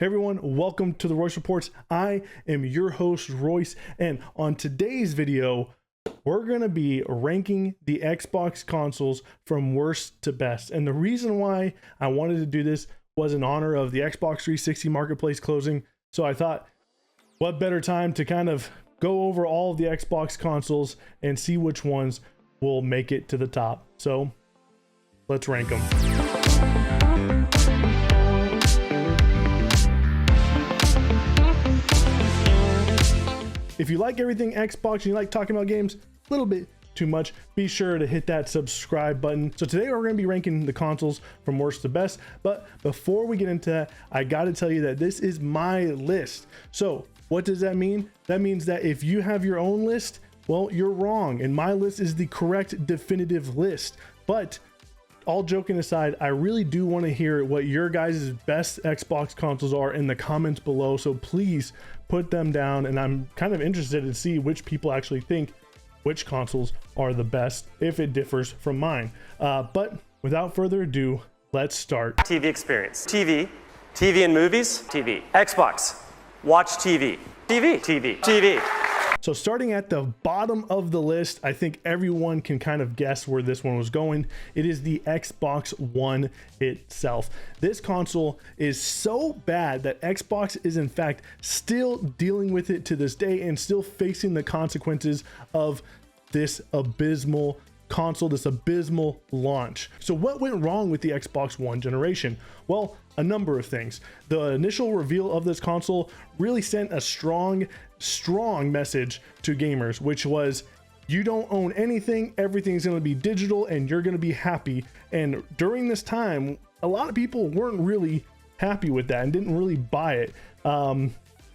Hey everyone, welcome to the Royce Reports. I am your host, Royce, and on today's video, we're going to be ranking the Xbox consoles from worst to best. And the reason why I wanted to do this was in honor of the Xbox 360 Marketplace closing. So I thought, what better time to kind of go over all of the Xbox consoles and see which ones will make it to the top. So let's rank them. If you like everything Xbox and you like talking about games a little bit too much, be sure to hit that subscribe button. So today we're going to be ranking the consoles from worst to best. But before we get into that, I got to tell you that this is my list. So what does that mean? That means that if you have your own list, well, you're wrong. And my list is the correct definitive list. But all joking aside, I really do want to hear what your guys' best Xbox consoles are in the comments below. So please put them down, and I'm kind of interested to see which people actually think which consoles are the best, if it differs from mine. But without further ado, let's start. TV experience. TV and movies. TV. Xbox. Watch TV. TV. So starting at the bottom of the list, I think everyone can kind of guess where this one was going. It is the Xbox One itself. This console is so bad that Xbox is in fact still dealing with it to this day and still facing the consequences of this abysmal console, this abysmal launch. So what went wrong with the Xbox One generation? Well, a number of things. The initial reveal of this console really sent a strong message to gamers, which was, you don't own anything, everything's going to be digital and you're going to be happy. And during this time, a lot of people weren't really happy with that and didn't really buy it,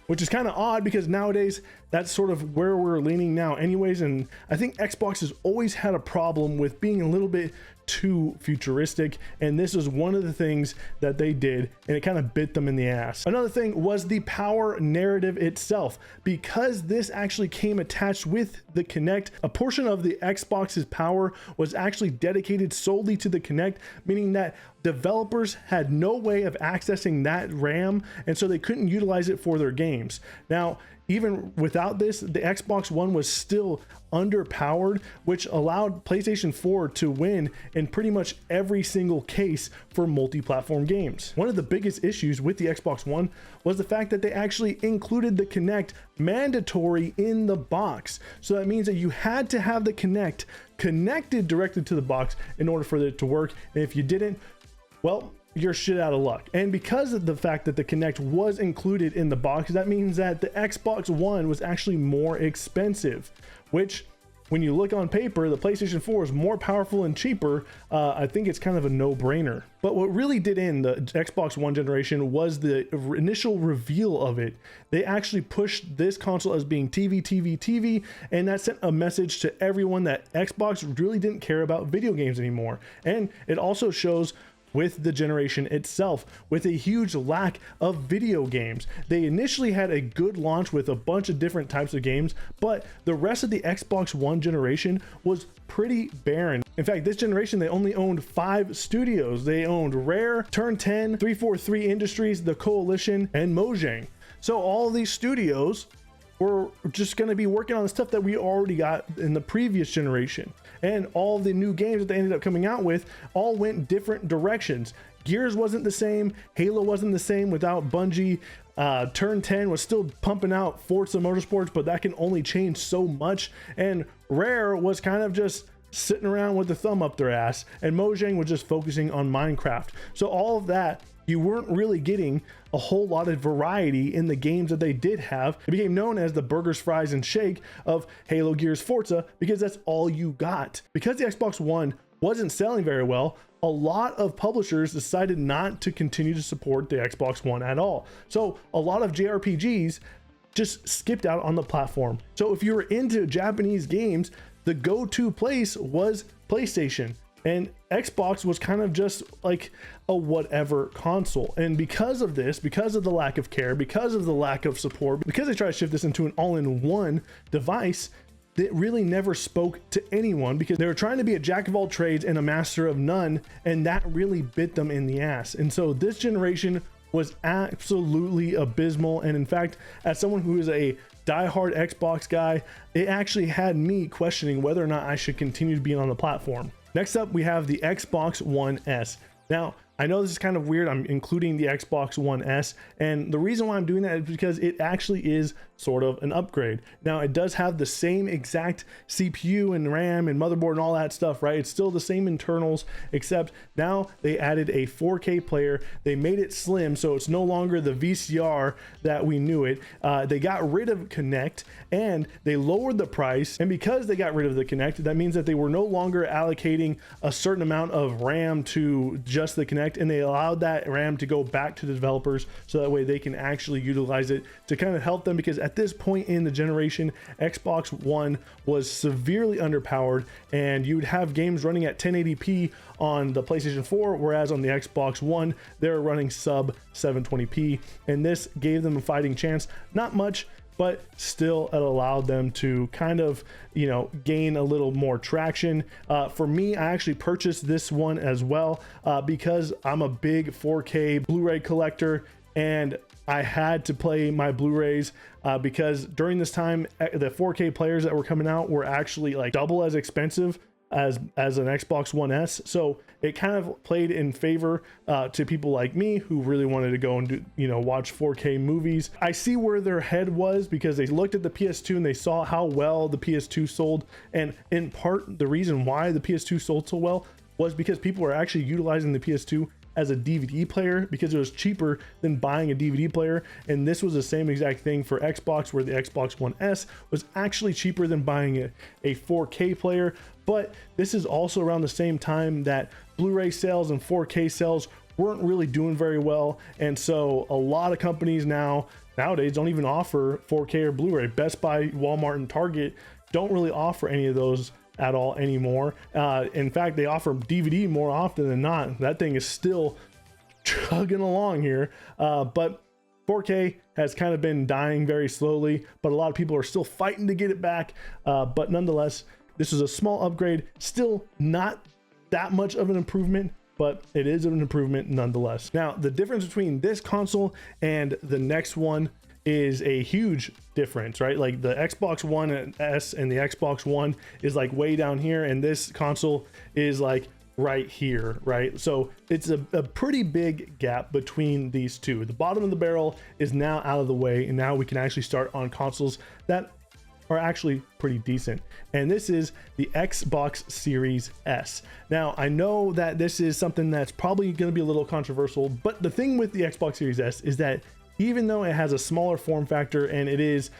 which is kind of odd because nowadays that's sort of where we're leaning now anyways. And I think Xbox has always had a problem with being a little bit too futuristic, and this is one of the things that they did, and it kind of bit them in the ass. Another thing was the power narrative itself. Because this actually came attached with the Kinect, a portion of the Xbox's power was actually dedicated solely to the Kinect, meaning that developers had no way of accessing that RAM, and so they couldn't utilize it for their games. Now, even without this, the Xbox One was still underpowered, which allowed PlayStation 4 to win in pretty much every single case for multi-platform games. One of the biggest issues with the Xbox One was the fact that they actually included the Kinect mandatory in the box. So that means that you had to have the Kinect connected directly to the box in order for it to work. And if you didn't, well, you're shit out of luck. And because of the fact that the Kinect was included in the box, that means that the Xbox One was actually more expensive, which when you look on paper, the PlayStation 4 is more powerful and cheaper. I think it's kind of a no-brainer. But what really did in the Xbox One generation was the initial reveal of it. They actually pushed this console as being TV, and that sent a message to everyone that Xbox really didn't care about video games anymore. And it also shows with the generation itself, with a huge lack of video games. They initially had a good launch with a bunch of different types of games, but the rest of the Xbox One generation was pretty barren. In fact, this generation, they only owned 5 studios. They owned Rare, Turn 10, 343 Industries, The Coalition, and Mojang. So all of these studios were just going to be working on the stuff that we already got in the previous generation. And all the new games that they ended up coming out with all went different directions. Gears wasn't the same. Halo wasn't the same without Bungie. Turn 10 was still pumping out Forza Motorsports, but that can only change so much. And Rare was kind of just sitting around with the thumb up their ass. And Mojang was just focusing on Minecraft. So all of that, you weren't really getting a whole lot of variety in the games that they did have. It became known as the burgers, fries, and shake of Halo, Gears, Forza, because that's all you got. Because the Xbox One wasn't selling very well, a lot of publishers decided not to continue to support the Xbox One at all. So a lot of JRPGs just skipped out on the platform. So if you were into Japanese games, the go-to place was PlayStation. And Xbox was kind of just like a whatever console. And because of this, because of the lack of care, because of the lack of support, because they try to shift this into an all-in-one device, that really never spoke to anyone because they were trying to be a jack of all trades and a master of none, and that really bit them in the ass. And so this generation was absolutely abysmal. And in fact, as someone who is a diehard Xbox guy, it actually had me questioning whether or not I should continue to be on the platform. Next up, we have the Xbox One S. Now, I know this is kind of weird. I'm including the Xbox One S, and the reason why I'm doing that is because it actually is sort of an upgrade. Now, it does have the same exact CPU and RAM and motherboard and all that stuff, right? It's still the same internals, except now they added a 4K player. They made it slim, so it's no longer the VCR that we knew it. They got rid of Kinect, and they lowered the price. And because they got rid of the Kinect, that means that they were no longer allocating a certain amount of RAM to just the Kinect, and they allowed that RAM to go back to the developers so that way they can actually utilize it to kind of help them, because at this point in the generation, Xbox One was severely underpowered, and you'd have games running at 1080p on the PlayStation 4, whereas on the Xbox One they're running sub 720p, and this gave them a fighting chance. Not much, but still it allowed them to kind of, you know, gain a little more traction. For me, I actually purchased this one as well because I'm a big 4K Blu-ray collector, and I had to play my Blu-rays because during this time, the 4K players that were coming out were actually like double as expensive as an Xbox One S. So it kind of played in favor to people like me who really wanted to go and do, you know, watch 4K movies. I see where their head was, because they looked at the PS2 and they saw how well the PS2 sold, and in part the reason why the PS2 sold so well was because people were actually utilizing the PS2 as a DVD player because it was cheaper than buying a DVD player. And this was the same exact thing for Xbox, where the Xbox One S was actually cheaper than buying a 4K player. But this is also around the same time that Blu-ray sales and 4K sales weren't really doing very well. And so a lot of companies nowadays don't even offer 4K or Blu-ray. Best Buy, Walmart, and Target don't really offer any of those at all anymore. In fact, they offer DVD more often than not. That thing is still chugging along here, but 4K has kind of been dying very slowly, but a lot of people are still fighting to get it back. But nonetheless, this is a small upgrade, still not that much of an improvement, but it is an improvement nonetheless. Now, the difference between this console and the next one is a huge difference, right? Like the Xbox One S and the Xbox One is like way down here, and this console is like right here, right? So it's a pretty big gap between these two. The bottom of the barrel is now out of the way, and now we can actually start on consoles that are actually pretty decent. And this is the Xbox Series S. Now, I know that this is something that's probably going to be a little controversial, but the thing with the Xbox Series S is that even though it has a smaller form factor and it is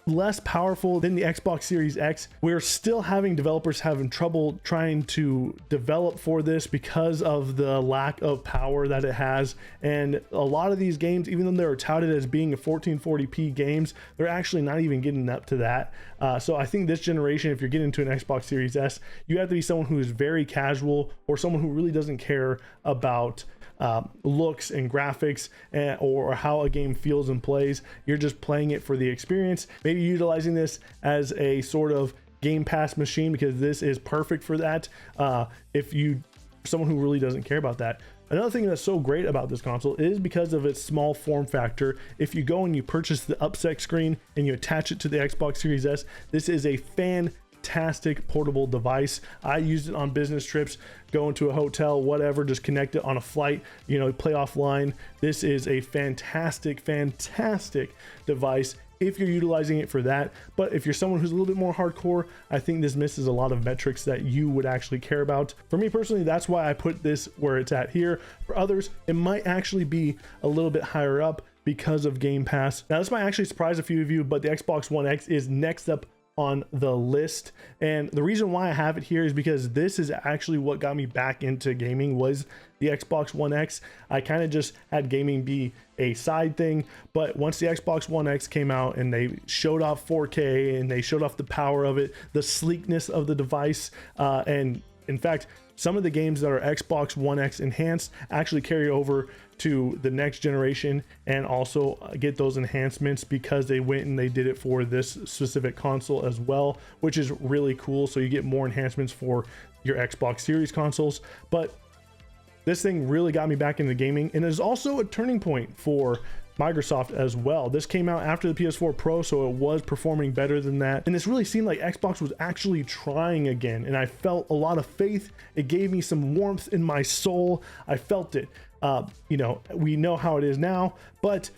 less powerful than the Xbox Series X, we're still having developers having trouble trying to develop for this because of the lack of power that it has. And a lot of these games, even though they're touted as being a 1440p games, they're actually not even getting up to that. So I think this generation, if you're getting into an Xbox Series S, you have to be someone who is very casual, or someone who really doesn't care about looks and graphics or how a game feels and plays. You're just playing it for the experience, maybe utilizing this as a sort of Game Pass machine, because this is perfect for that. If you someone who really doesn't care about that. Another thing that's so great about this console is because of its small form factor. If you go and you purchase the UPSEC screen and you attach it to the Xbox Series S, this is a fantastic portable device. I used it on business trips, going to a hotel, whatever, just connect it on a flight, you know, play offline. This is a fantastic device if you're utilizing it for that. But if you're someone who's a little bit more hardcore, I think this misses a lot of metrics that you would actually care about. For me personally, that's why I put this where it's at here. For others, it might actually be a little bit higher up because of Game Pass. Now, this might actually surprise a few of you, but the Xbox One X is next up on the list, and the reason why I have it here is because this is actually what got me back into gaming, was the Xbox One X. I kind of just had gaming be a side thing, but once the Xbox One X came out and they showed off 4K and they showed off the power of it, the sleekness of the device, and in fact, some of the games that are Xbox One X enhanced actually carry over to the next generation and also get those enhancements because they went and they did it for this specific console as well, which is really cool. So you get more enhancements for your Xbox Series consoles. But this thing really got me back into gaming, and is also a turning point for Microsoft as well. This came out after the PS4 Pro, so it was performing better than that, and this really seemed like Xbox was actually trying again, and I felt a lot of faith. It gave me some warmth in my soul. I felt it. You know, we know how it is now, but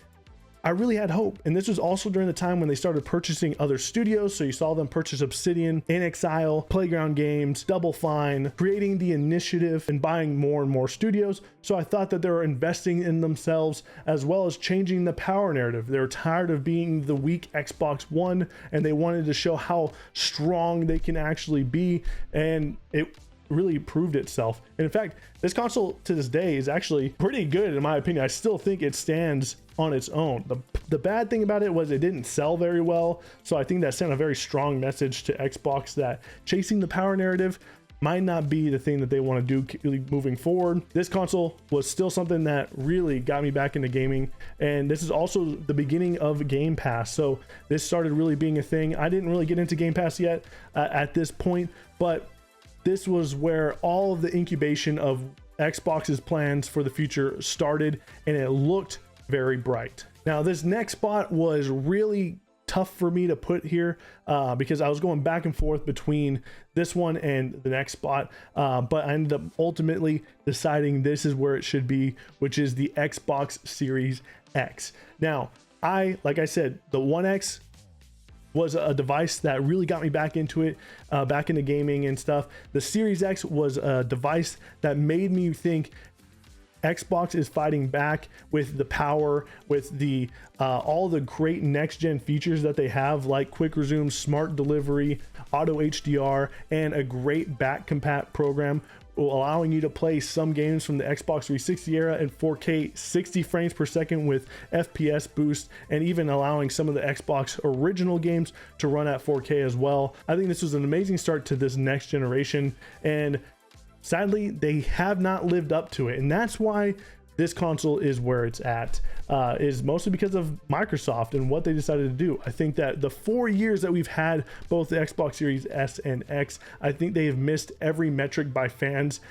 I really had hope. And this was also during the time when they started purchasing other studios. So you saw them purchase Obsidian, inXile, Playground Games, Double Fine, creating the initiative and buying more and more studios. So I thought that they were investing in themselves as well as changing the power narrative. They were tired of being the weak Xbox One, and they wanted to show how strong they can actually be. And it really proved itself. And in fact, this console to this day is actually pretty good in my opinion. I still think it stands on its own. The bad thing about it was it didn't sell very well, so I think that sent a very strong message to Xbox that chasing the power narrative might not be the thing that they want to do moving forward. This console was still something that really got me back into gaming, and this is also the beginning of Game Pass, so this started really being a thing. I didn't really get into Game Pass yet at this point, but this was where all of the incubation of Xbox's plans for the future started, and it looked very bright. Now, this next spot was really tough for me to put here because I was going back and forth between this one and the next spot, but I ended up ultimately deciding this is where it should be, which is the Xbox Series X. Now, like I said, the One X was a device that really got me back into it, back into gaming and stuff. The Series X was a device that made me think Xbox is fighting back with the power, with the all the great next gen features that they have, like quick resume, smart delivery, auto HDR, and a great back compat program, allowing you to play some games from the Xbox 360 era in 4K 60 frames per second with FPS boost, and even allowing some of the Xbox original games to run at 4K as well. I think this was an amazing start to this next generation, and sadly, they have not lived up to it, and that's why this console is where it's at, is mostly because of Microsoft and what they decided to do. I think that the 4 years that we've had both the Xbox Series S and X, I think they have missed every metric by fans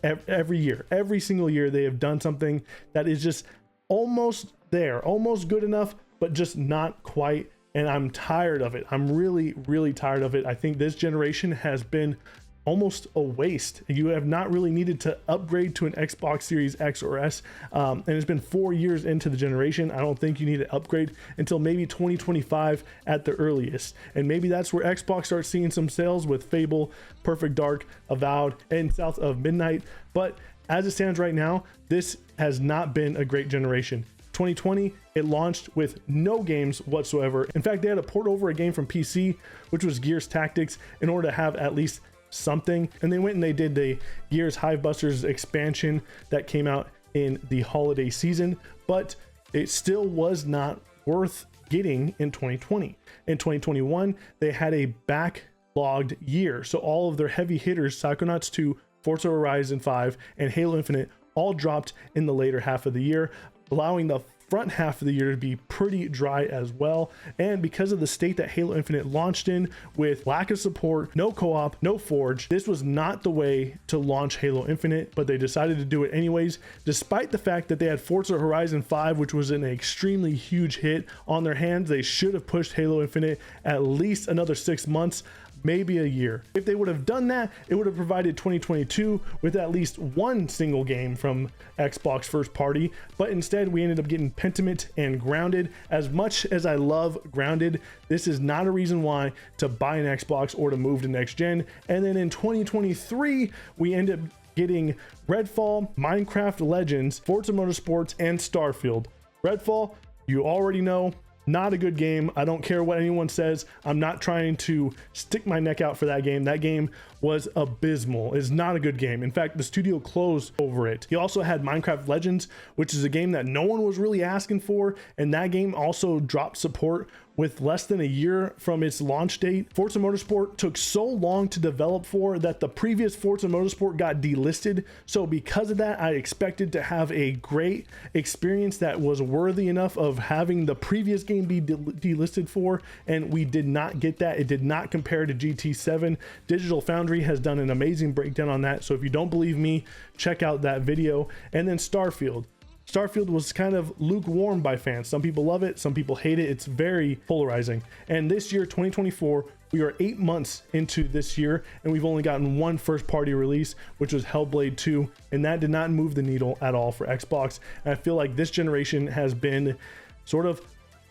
every year. Every single year they have done something that is just almost there, almost good enough, but just not quite, and I'm tired of it. I'm really, really tired of it. I think this generation has been almost a waste. You have not really needed to upgrade to an Xbox Series X or S, and it's been 4 years into the generation. I don't think you need to upgrade until maybe 2025 at the earliest, and maybe that's where Xbox starts seeing some sales with Fable, Perfect Dark, Avowed, and South of Midnight. But as it stands right now, this has not been a great generation. 2020, it launched with no games whatsoever. In fact, they had to port over a game from PC, which was Gears Tactics, in order to have at least something, and they went and they did the Gears Hivebusters expansion that came out in the holiday season, but it still was not worth getting in 2020. In 2021, they had a backlogged year, so all of their heavy hitters, Psychonauts 2, Forza Horizon 5, and Halo Infinite, all dropped in the later half of the year, allowing the front half of the year to be pretty dry as well. And because of the state that Halo Infinite launched in, with lack of support, no co-op, no Forge, this was not the way to launch Halo Infinite, but they decided to do it anyways, despite the fact that they had Forza Horizon 5, which was an extremely huge hit on their hands. They should have pushed Halo Infinite at least another 6 months, maybe a year. If they would have done that, it would have provided 2022 with at least one single game from Xbox first party, but instead we ended up getting Pentiment and Grounded. As much as I love Grounded, this is not a reason why to buy an Xbox or to move to next gen. And then in 2023, we end up getting Redfall, Minecraft Legends, Forza Motorsports, and Starfield. Redfall, you already know, not a good game. I don't care what anyone says. I'm not trying to stick my neck out for that game. That game was abysmal. It's not a good game. In fact, the studio closed over it. He also had Minecraft Legends, which is a game that no one was really asking for, and that game also dropped support with less than a year from its launch date. Forza Motorsport took so long to develop for that the previous Forza Motorsport got delisted. So because of that, I expected to have a great experience that was worthy enough of having the previous game be delisted for, and we did not get that. It did not compare to GT7. Digital Foundry has done an amazing breakdown on that. So if you don't believe me, check out that video. And then Starfield. Starfield was kind of lukewarm by fans. Some people love it, some people hate it. It's very polarizing. And this year, 2024, we are 8 months into this year, and we've only gotten one first-party release, which was Hellblade 2, and that did not move the needle at all for Xbox. And I feel like this generation has been sort of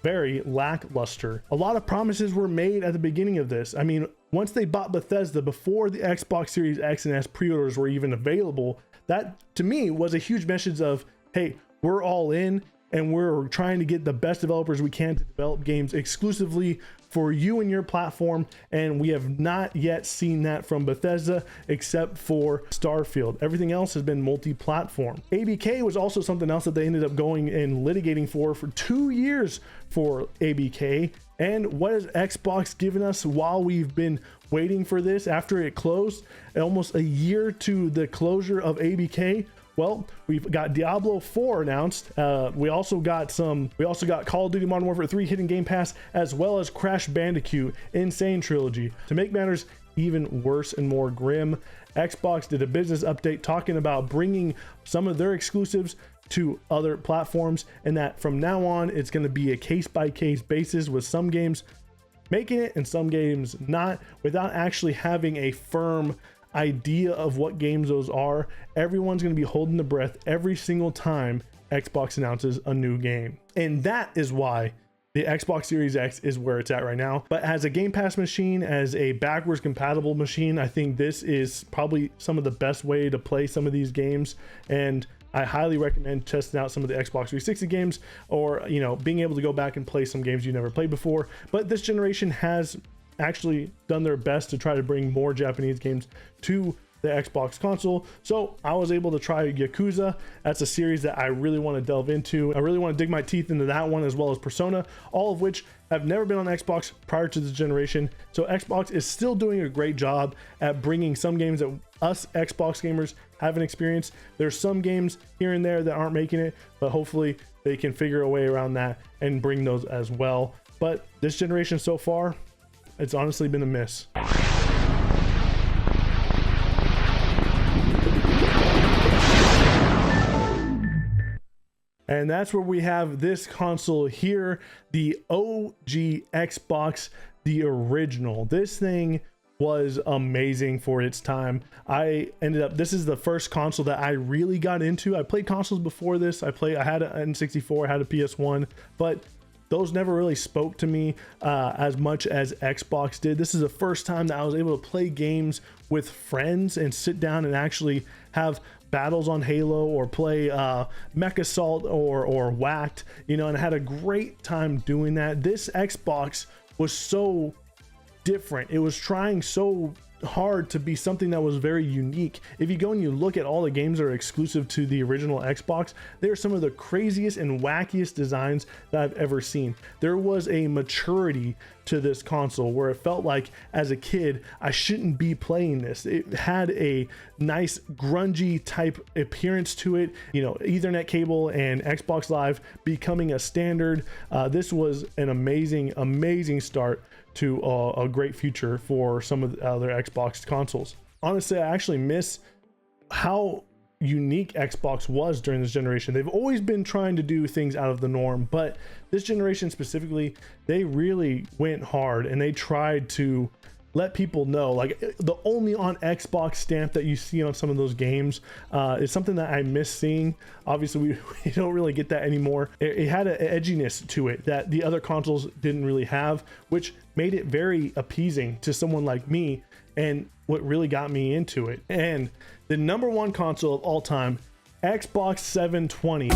very lackluster. A lot of promises were made at the beginning of this. I mean, once they bought Bethesda, before the Xbox Series X and S pre-orders were even available, that to me was a huge message of, hey, we're all in and we're trying to get the best developers we can to develop games exclusively for you and your platform. And we have not yet seen that from Bethesda except for Starfield. Everything else has been multi-platform. ABK was also something else that they ended up going and litigating for 2 years for ABK. And what has Xbox given us while we've been waiting for this after it closed? Almost a year to the closure of ABK. Well, we've got Diablo 4 announced. We also got Call of Duty Modern Warfare 3 hitting Game Pass, as well as Crash Bandicoot Insane Trilogy. To make matters even worse and more grim, Xbox did a business update talking about bringing some of their exclusives to other platforms, and that from now on it's going to be a case-by-case basis, with some games making it and some games not, without actually having a firm idea of what games those are. Everyone's going to be holding the breath every single time Xbox announces a new game, and that is why the Xbox Series X is where it's at right now. But as a Game Pass machine, as a backwards compatible machine, I think this is probably some of the best way to play some of these games, and I highly recommend testing out some of the Xbox 360 games, or being able to go back and play some games you never played before. But this generation has actually done their best to try to bring more Japanese games to the Xbox console. So I was able to try Yakuza. That's a series that I really want to delve into. I really want to dig my teeth into that one, as well as Persona, all of which have never been on Xbox prior to this generation. So Xbox is still doing a great job at bringing some games that us Xbox gamers haven't experienced. There's some games here and there that aren't making it, but hopefully they can figure a way around that and bring those as well. But this generation so far, it's honestly been a miss. And that's where we have this console here, the OG Xbox, the original. This thing was amazing for its time. This is the first console that I really got into. I played consoles before this. I had an N64, I had a PS1, but those never really spoke to me as much as Xbox did. This is the first time that I was able to play games with friends and sit down and actually have battles on Halo, or play Mech Assault or Whacked, and I had a great time doing that. This Xbox was so different. It was trying so hard to be something that was very unique. If you go and you look at all the games that are exclusive to the original Xbox, they are some of the craziest and wackiest designs that I've ever seen. There was a maturity to this console where it felt like, as a kid, I shouldn't be playing this. It had a nice grungy type appearance to it, Ethernet cable and Xbox Live becoming a standard. This was an amazing start to a great future for some of the other Xbox consoles. Honestly, I actually miss how unique Xbox was during this generation. They've always been trying to do things out of the norm, but this generation specifically, they really went hard and they tried to let people know, like, the only on Xbox stamp that you see on some of those games is something that I miss seeing. Obviously, we don't really get that anymore. It had an edginess to it that the other consoles didn't really have, which made it very appeasing to someone like me, and what really got me into it. And the #1 console of all time, Xbox 720.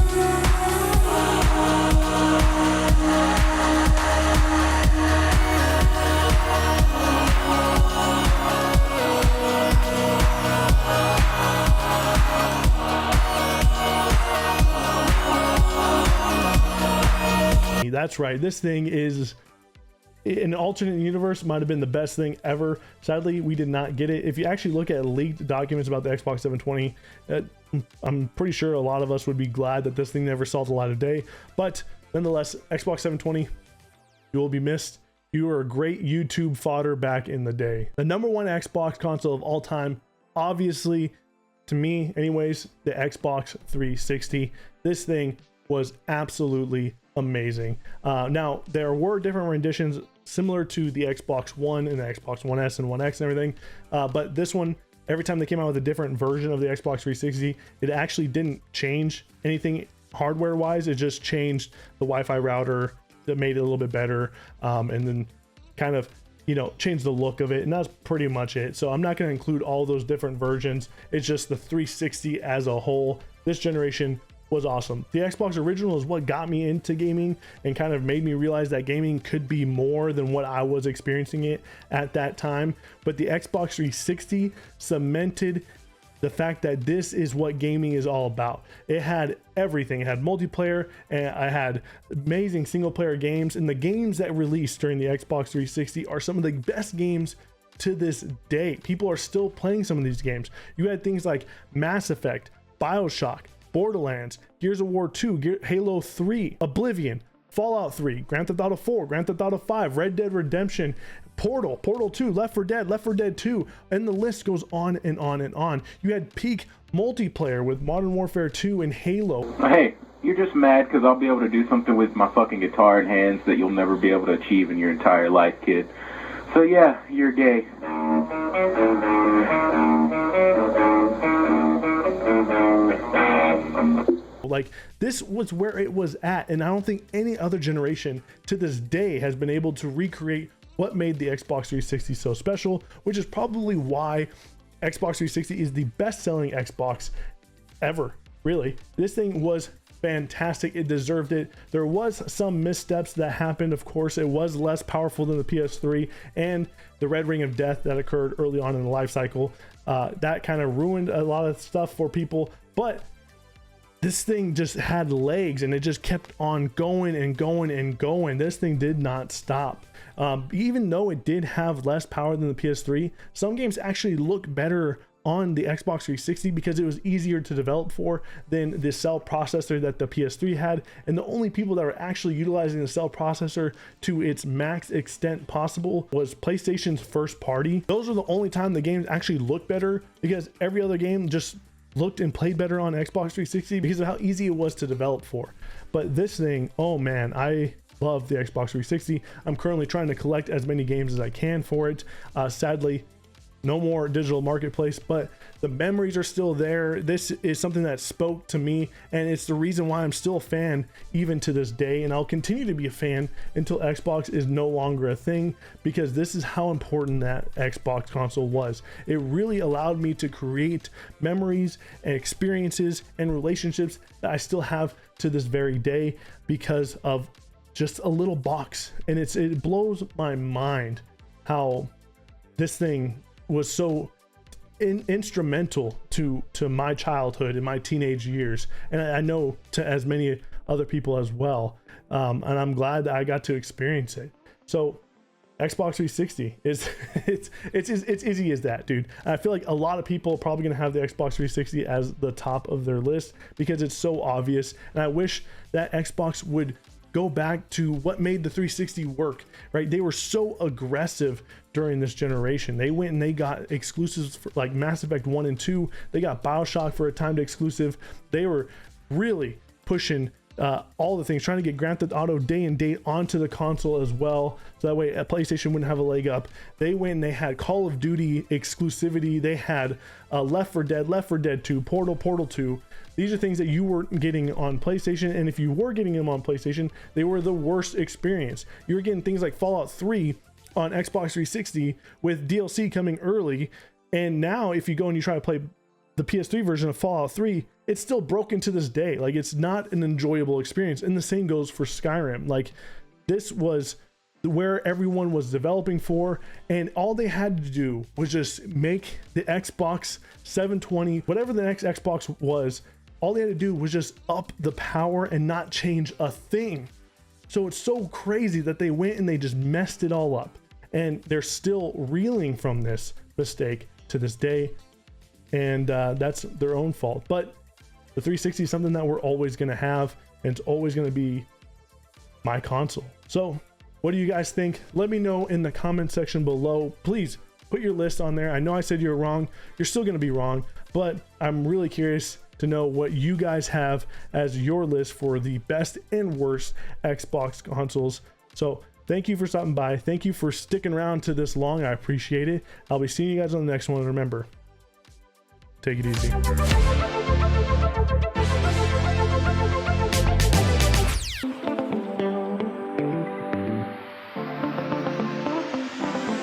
That's right, this thing is an alternate universe might have been the best thing ever. Sadly, we did not get it. If you actually look at leaked documents about the Xbox 720, I'm pretty sure a lot of us would be glad that this thing never saw the light of day. But nonetheless, Xbox 720, you will be missed. You were a great YouTube fodder back in the day. The number one Xbox console of all time, obviously, to me anyways, the Xbox 360. This thing was absolutely amazing. Now, there were different renditions similar to the Xbox One and the Xbox One S and One X and everything, but this one, every time they came out with a different version of the Xbox 360, it actually didn't change anything hardware wise. It just changed the Wi-Fi router that made it a little bit better, and then kind of, you know, changed the look of it, and that's pretty much it. So I'm not going to include all those different versions. It's just the 360 as a whole. This generation was awesome. The Xbox original is what got me into gaming and kind of made me realize that gaming could be more than what I was experiencing it at that time. But the Xbox 360 cemented the fact that this is what gaming is all about. It had everything. It had multiplayer, and I had amazing single player games, and the games that released during the Xbox 360 are some of the best games to this day. People are still playing some of these games. You had things like Mass Effect, BioShock, Borderlands, Gears of War 2, Halo 3, Oblivion, Fallout 3, Grand Theft Auto 4, Grand Theft Auto 5, Red Dead Redemption, Portal 2, Left 4 Dead 2, and the list goes on and on and on. You had peak multiplayer with Modern Warfare 2 and Halo. Hey, you're just mad because I'll be able to do something with my fucking guitar in hands that you'll never be able to achieve in your entire life, kid. So yeah, you're gay. Like, this was where it was at, and I don't think any other generation to this day has been able to recreate what made the Xbox 360 so special, which is probably why Xbox 360 is the best-selling Xbox ever. Really, this thing was fantastic. It deserved it. There was some missteps that happened. Of course, it was less powerful than the PS3, and the Red Ring of Death that occurred early on in the life cycle, that kind of ruined a lot of stuff for people. But this thing just had legs, and it just kept on going and going and going. This thing did not stop. Even though it did have less power than the PS3, some games actually look better on the Xbox 360 because it was easier to develop for than the cell processor that the PS3 had. And the only people that were actually utilizing the cell processor to its max extent possible was PlayStation's first party. Those are the only time the games actually look better, because every other game just looked and played better on Xbox 360 because of how easy it was to develop for. But this thing, oh man, I love the Xbox 360. I'm currently trying to collect as many games as I can for it. Sadly, no more digital marketplace, but the memories are still there. This is something that spoke to me, and it's the reason why I'm still a fan even to this day, and I'll continue to be a fan until Xbox is no longer a thing, because this is how important that Xbox console was. It really allowed me to create memories and experiences and relationships that I still have to this very day because of just a little box. And it blows my mind how this thing was so instrumental to my childhood and my teenage years, and I know to as many other people as well, and I'm glad that I got to experience it. So Xbox 360 is it's easy as that, dude. I feel like a lot of people are probably gonna have the Xbox 360 as the top of their list because it's so obvious, and I wish that Xbox would go back to what made the 360 work, right? They were so aggressive during this generation. They went and they got exclusives for like Mass Effect 1 and 2. They got BioShock for a timed exclusive. They were really pushing all the things, trying to get Grand Theft Auto day and date onto the console as well, so that way a PlayStation wouldn't have a leg up. They went and they had Call of Duty exclusivity. They had Left 4 Dead 2, Portal 2. These are things that you weren't getting on PlayStation, and if you were getting them on PlayStation, they were the worst experience. You were getting things like Fallout 3 on Xbox 360 with DLC coming early, and now if you go and you try to play the PS3 version of Fallout 3, it's still broken to this day. Like, it's not an enjoyable experience, and the same goes for Skyrim. Like, this was where everyone was developing for, and all they had to do was just make the Xbox 720, whatever the next Xbox was, all they had to do was just up the power and not change a thing. So it's so crazy that they went and they just messed it all up. And they're still reeling from this mistake to this day. And that's their own fault. But the 360 is something that we're always going to have, and it's always going to be my console. So what do you guys think? Let me know in the comment section below. Please put your list on there. I know I said you're wrong. You're still going to be wrong, but I'm really curious to know what you guys have as your list for the best and worst Xbox consoles. So thank you for stopping by. Thank you for sticking around to this long. I appreciate it. I'll be seeing you guys on the next one. Remember, take it easy.